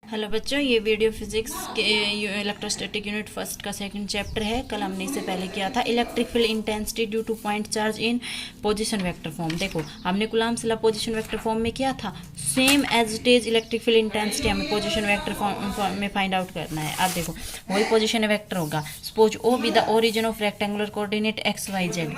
Hello बच्चों, ये video physics के इलेक्ट्रोस्टैटिक यूनिट फर्स्ट का सेकंड चैप्टर है। कल हमने इससे पहले किया था electric field intensity due to point charge in position vector form. देखो, हमने Coulomb's law position vector form में किया था। Same as it is electric field intensity हमें पोजीशन वेक्टर फॉर्म में फाइंड आउट करना है। अब देखो, वही पोजीशन वेक्टर होगा। Suppose O be the origin of rectangular coordinate x Y Z.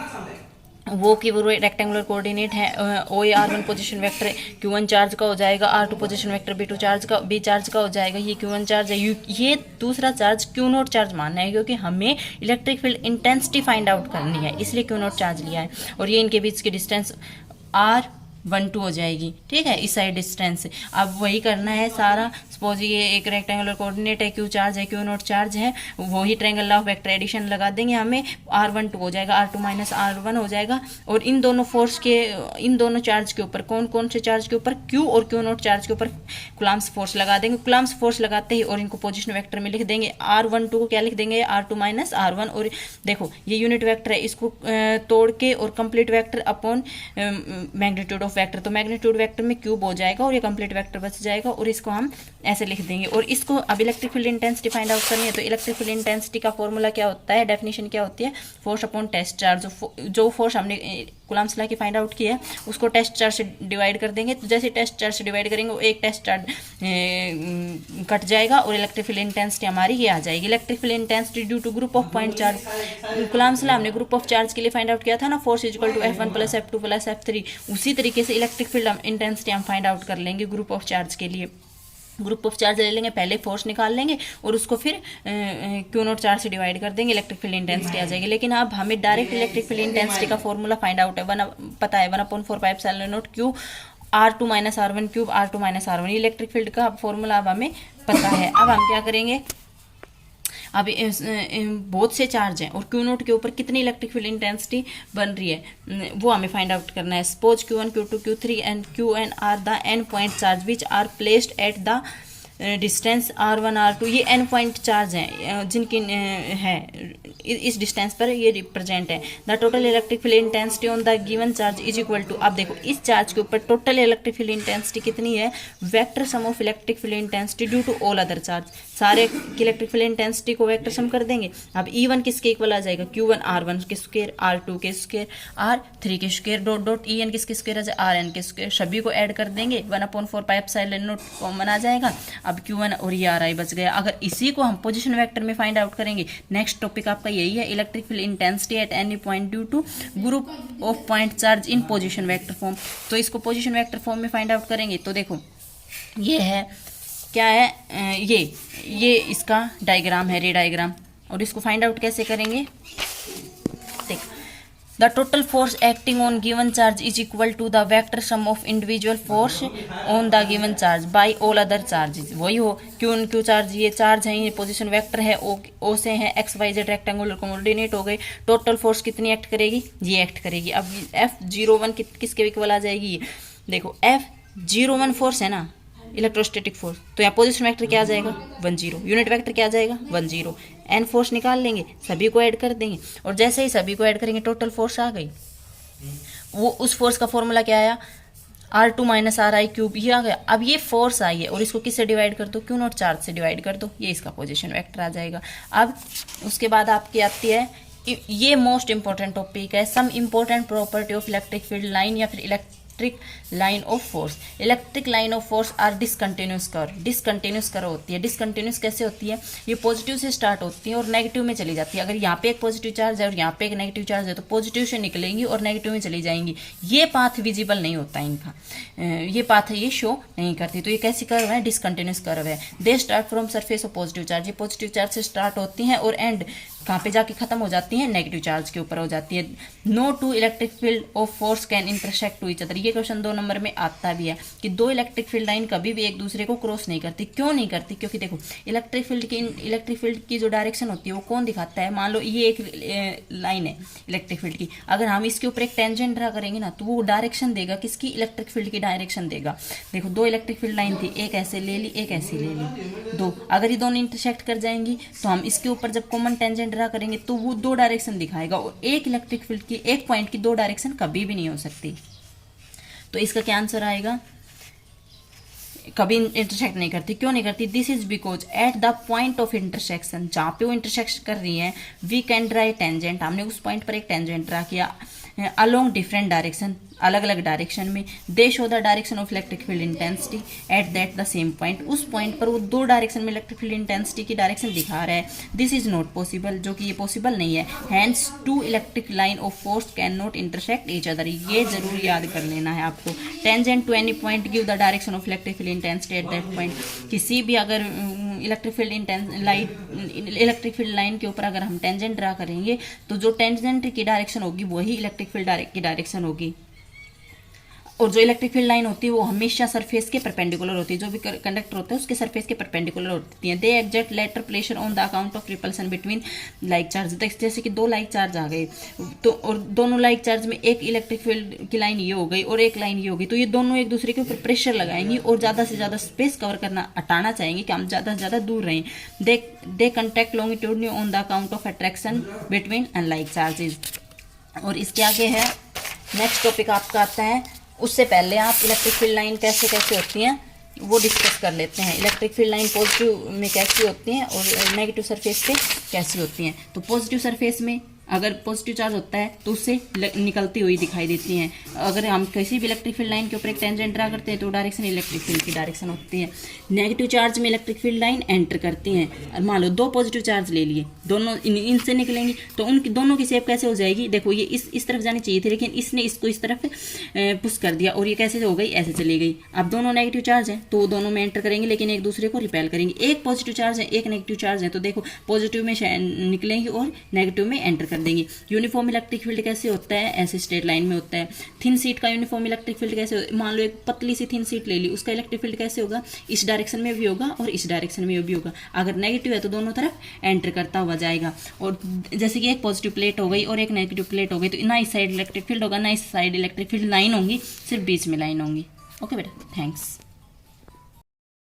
वो की वो रेक्टेंगुलर कोऑर्डिनेट है। O A R1 position vector Q1 charge का हो जाएगा, R2 position vector B2 charge का हो जाएगा। ये Q1 चार्ज है, ये दूसरा चार्ज Q0 चार्ज मानना है, क्योंकि हमें electric field intensity find out करनी है, इसलिए Q0 चार्ज लिया है। और ये इनके बीच की डिस्टेंस R12 हो जाएगी। ठीक है, इस साइड डिस्टेंस। अब वही करना है सारा। सपोज ये एक रेक्टेंगुलर कोऑर्डिनेट है, Q चार्ज है, Q0 चार्ज है, वही triangle law of vector addition लगा देंगे, हमें R12 हो जाएगा, R2 माइनस R1 हो जाएगा। और इन दोनों चार्ज के ऊपर कौन कौन से चार्ज के ऊपर, Q और Q0 चार्ज के ऊपर कूलम्ब्स फोर्स लगा देंगे। कूलम्ब्स फोर्स लगाते ही और इनको पोजिशन वेक्टर में लिख देंगे। R12 को क्या लिख देंगे, R2 माइनस R1। और देखो, ये यूनिट वेक्टर है, इसको तोड़ के और complete vector upon magnitude of vector, तो मैग्नीट्यूड वेक्टर में क्यूब हो जाएगा और ये कंप्लीट वेक्टर बच जाएगा। और इसको हम ऐसे लिख देंगे। और इसको अब electric field intensity find out करनी है, तो इलेक्ट्रिक फील्ड इंटेंसिटी का फॉर्मूला क्या होता है, डेफिनेशन क्या होती है, फोर्स अपॉन टेस्ट चार्ज। जो फोर्स हमने कूलम्ब्स लॉ की फाइंड आउट की है उसको टेस्ट चार्ज से डिवाइड कर देंगे। तो जैसे टेस्ट चार्ज से डिवाइड करेंगे, वो एक टेस्ट चार्ज कट जाएगा और इलेक्ट्रिक फील्ड इंटेंसिटी हमारी ये आ जाएगी। Electric field intensity due to group of point charge. Coulomb's law हमने ग्रुप ऑफ चार्ज के लिए फाइंड आउट किया था ना, force equal to F1 plus F2 plus F3। उसी तरीके से इलेक्ट्रिक फील्ड इंटेंसिटी हम फाइंड आउट कर लेंगे ग्रुप ऑफ चार्ज के लिए। ग्रुप ऑफ चार्ज ले लेंगे, पहले फोर्स निकाल लेंगे और उसको फिर Q0 चार्ज से डिवाइड कर देंगे, इलेक्ट्रिक फील्ड इंटेंसिटी आ जाएगी। लेकिन अब हमें डायरेक्ट इलेक्ट्रिक फील्ड इंटेंसिटी का फॉर्मूला फाइंड आउट है, पता है 1/4πε0 Q R2 minus R1 cube R2 minus R1। Electric field का फॉर्मूला अब हमें पता है। अब हम क्या करेंगे, अब बहुत से चार्ज हैं और Q0 के ऊपर कितनी इलेक्ट्रिक फील्ड इंटेंसिटी बन रही है वो हमें फाइंड आउट करना है। Suppose Q1 Q2 Q3 and Qn are the n point charge which are placed at the distance R1 R2। ये n पॉइंट चार्ज हैं जिनकी है इस डिस्टेंस पर ये रिप्रेजेंट है। The total electric field intensity on the given charge is equal to. अब देखो, इस चार्ज के ऊपर टोटल इलेक्ट्रिक फील्ड इंटेंसिटी कितनी है, vector sum of electric field intensity due to all other charge. सारे इलेक्ट्रिक फील्ड इंटेंसिटी को vector sum कर देंगे। अब E1 किसके इक्वल आ जाएगा, Q1 R1 के स्क्वायर, R2 के स्क्वायर, R3 के स्क्वायर, डॉट डॉट En किसके स्क्वायर आ जाएगा, Rn के स्क्वायर। सभी को ऐड कर देंगे, 1/4πε0 कॉमन आ जाएगा। अब Q1 और ये Ri बच गया। अगर इसी को हम पोजीशन वेक्टर में फाइंड आउट करेंगे, नेक्स्ट टॉपिक आपका यही है, electric field intensity at any point due to group of point charge in position vector form. तो इसको पोजीशन वेक्टर फॉर्म में फाइंड आउट करेंगे। तो देखो, ये है क्या है, ये इसका डायग्राम है, रे डायग्राम। और इसको फाइंड आउट कैसे करेंगे, देख, the total force acting on given charge is equal to the vector sum of individual force on the given charge by all other charges. वही हो, क्यू चार्ज, ये चार्ज है, ये पोजीशन वेक्टर है, O से है, X Y Z rectangular coordinate हो गए। टोटल फोर्स कितनी एक्ट करेगी, ये एक्ट करेगी। अब F01 किसके इक्वल आ जाएगी, देखो F01 फोर्स है ना, इलेक्ट्रोस्टैटिक फोर्स, तो यहाँ पोजीशन वेक्टर क्या आ जाएगा, 10। यूनिट वेक्टर क्या आ जाएगा, 10। एन फोर्स निकाल लेंगे, सभी को ऐड कर देंगे। और जैसे ही सभी को ऐड करेंगे टोटल फोर्स आ गई। वो उस फोर्स का फॉर्मूला क्या आया, R2 माइनस RI क्यूब, ये आ गया। अब ये फोर्स आई है और इसको किससे डिवाइड कर दो, Q0 चार्ज से डिवाइड कर दो, ये इसका पोजीशन वेक्टर आ जाएगा। अब उसके बाद आपकी आती है, ये मोस्ट इंपॉर्टेंट टॉपिक है, some important property of electric field line या फिर electric line of force. Electric line of force are discontinuous curve. Discontinuous curve होती है। डिसकंटिन्यूस कैसे होती है, ये पॉजिटिव से स्टार्ट होती है और नेगेटिव में चली जाती है। अगर यहाँ पे एक पॉजिटिव चार्ज है और यहाँ पे एक नेगेटिव चार्ज है तो पॉजिटिव से निकलेंगी और नेगेटिव में चली जाएंगी। ये पाथ विजिबल नहीं होता इनका, ये पाथ ये शो नहीं करती। तो ये कैसी कर्व है, डिसकंटिन्यूस कर्व है। They start from surface of positive charge, ये पॉजिटिव चार्ज से स्टार्ट होती हैं और एंड कहाँ पे जाके खत्म हो जाती है, नेगेटिव चार्ज के ऊपर हो जाती है। No two electric field of force can intersect to each other. ये क्वेश्चन 2 नंबर में आता भी है कि दो इलेक्ट्रिक फील्ड लाइन कभी भी एक दूसरे को क्रॉस नहीं करती। क्यों नहीं करती, क्योंकि देखो, इलेक्ट्रिक फील्ड की जो डायरेक्शन होती है वो कौन दिखाता है। मान लो ये एक लाइन है इलेक्ट्रिक फील्ड की, अगर हम इसके ऊपर एक टेंजेंट ड्रा करेंगे ना, तो वो डायरेक्शन देगा किसकी, इलेक्ट्रिक फील्ड की डायरेक्शन देगा। देखो, 2 इलेक्ट्रिक फील्ड लाइन थी, एक ऐसे ले ली, एक ऐसे ले ली, 2। अगर ये दोनों इंटरसेक्ट कर जाएंगी तो हम इसके ऊपर जब कॉमन टेंजेंट ड्रा करेंगे तो वो 2 डायरेक्शन दिखाएगा। और एक इलेक्ट्रिक फील्ड की, एक पॉइंट की 2 डायरेक्शन कभी भी नहीं हो सकती। तो इसका क्या आंसर आएगा, कभी इंटरसेक्ट नहीं करती। क्यों नहीं करती? This is because at the point of intersection, जहाँ पे वो इंटरसेक्शन कर रही है, we can draw a tangent, हमने उस पॉइंट पर एक टेंजेंट ड्रा किया अलोंग डिफरेंट डायरेक्शन, अलग अलग डायरेक्शन में। They show the direction of electric field intensity at that the same point, उस पॉइंट पर वो दो डायरेक्शन में इलेक्ट्रिक फील्ड इंटेंसिटी की डायरेक्शन दिखा रहा है। दिस इज नॉट पॉसिबल, जो कि ये पॉसिबल नहीं है। Hence two electric line of force can not intersect each other, ये जरूर याद कर लेना है आपको। Tangent to any point give the direction of electric field intensity at that point, किसी भी अगर इलेक्ट्रिक फील्ड लाइन के ऊपर अगर हम टेंजेंट ड्रा करेंगे तो जो टेंजेंट की डायरेक्शन होगी वही इलेक्ट्रिक फील्ड की डायरेक्शन होगी। और जो इलेक्ट्रिक फील्ड लाइन होती है वो हमेशा सरफेस के परपेंडिकुलर होती है, जो भी कंडक्टर होता है उसके सरफेस के परपेंडिकुलर होती है। They exact lateral pressure on the account of repulsion between like charge, जैसे कि दो लाइक चार्ज आ गए तो, और दोनों लाइक चार्ज में एक इलेक्ट्रिक फील्ड की लाइन ये हो गई और एक लाइन ये हो गई, तो ये दोनों एक दूसरे के ऊपर प्रेशर लगाएंगी और ज़्यादा से ज़्यादा स्पेस कवर करना, हटाना चाहेंगे कि हम ज़्यादा से ज़्यादा दूर रहें। They contact longitudinally on the account of attraction between unlike charges. और इसके आगे है नेक्स्ट टॉपिक आपका आता है, उससे पहले आप इलेक्ट्रिक फील्ड लाइन कैसे कैसे होती हैं वो डिस्कस कर लेते हैं। इलेक्ट्रिक फील्ड लाइन पॉजिटिव में कैसी होती हैं और नेगेटिव सरफेस पे कैसी होती हैं। तो पॉजिटिव सरफेस में अगर पॉजिटिव चार्ज होता है तो उससे निकलती हुई दिखाई देती हैं। अगर हम किसी भी इलेक्ट्रिक फील्ड लाइन के ऊपर एक टेंजेंट ड्रा करते हैं तो डायरेक्शन इलेक्ट्रिक फील्ड की डायरेक्शन होती है। नेगेटिव चार्ज में इलेक्ट्रिक फील्ड लाइन एंटर करती हैं, और मान लो दो पॉजिटिव चार्ज ले लिए, दोनों इनसे निकलेंगी तो उनकी दोनों की शेप कैसे हो जाएगी? देखो ये इस तरफ जानी चाहिए थी लेकिन इसने इसको इस तरफ पुश कर दिया और ये कैसे हो गई? ऐसे चली गई। अब दोनों नेगेटिव चार्ज हैं तो दोनों में एंटर करेंगे लेकिन एक दूसरे को रिपेल करेंगे। एक पॉजिटिव चार्ज है एक नेगेटिव चार्ज है तो देखो पॉजिटिव में निकलेंगे और नेगेटिव में एंटर कर देंगे। यूनिफॉर्म इलेक्ट्रिक फील्ड कैसे होता है? ऐसे स्ट्रेट लाइन में होता है। थिन शीट का यूनिफॉर्म इलेक्ट्रिक फील्ड कैसे, मान लो एक पतली सी थिन शीट ले ली, उसका इलेक्ट्रिक फील्ड कैसे होगा? इस डायरेक्शन में भी होगा और इस डायरेक्शन में भी होगा। अगर नेगेटिव है तो दोनों तरफ एंटर करता हुआ जाएगा। और जैसे कि एक पॉजिटिव प्लेट हो गई और एक नेगेटिव प्लेट हो गई तो ना इस साइड इलेक्ट्रिक फील्ड होगा ना इस साइड इलेक्ट्रिक फील्ड लाइन होंगी, सिर्फ बीच में लाइन होंगी। ओके बेटा, थैंक्स।